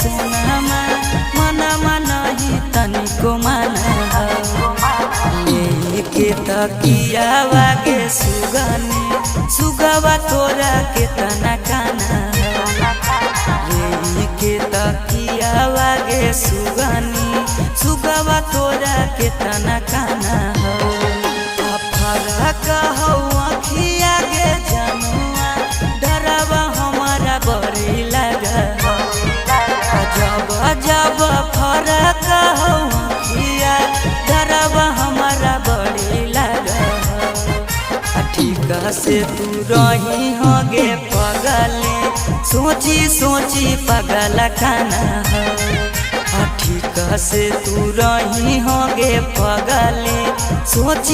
सोनामा मनमा नहीं तनिको माना लेके तकिया वागे सुगनी सुगवा तोरा के तना काना लेके तकिया वागे सुगनी सुगवा तोरा के तना काना फरक हो अखिया गे जनुआ डरवा हमारा बड़ी लगा जब जब फरक हो अखिया डरवा हमारा बड़ी लगा ठीक से तू रही होगे पगले सोची सोची पगल खाना ठीक से तू रही होगे पगले सोची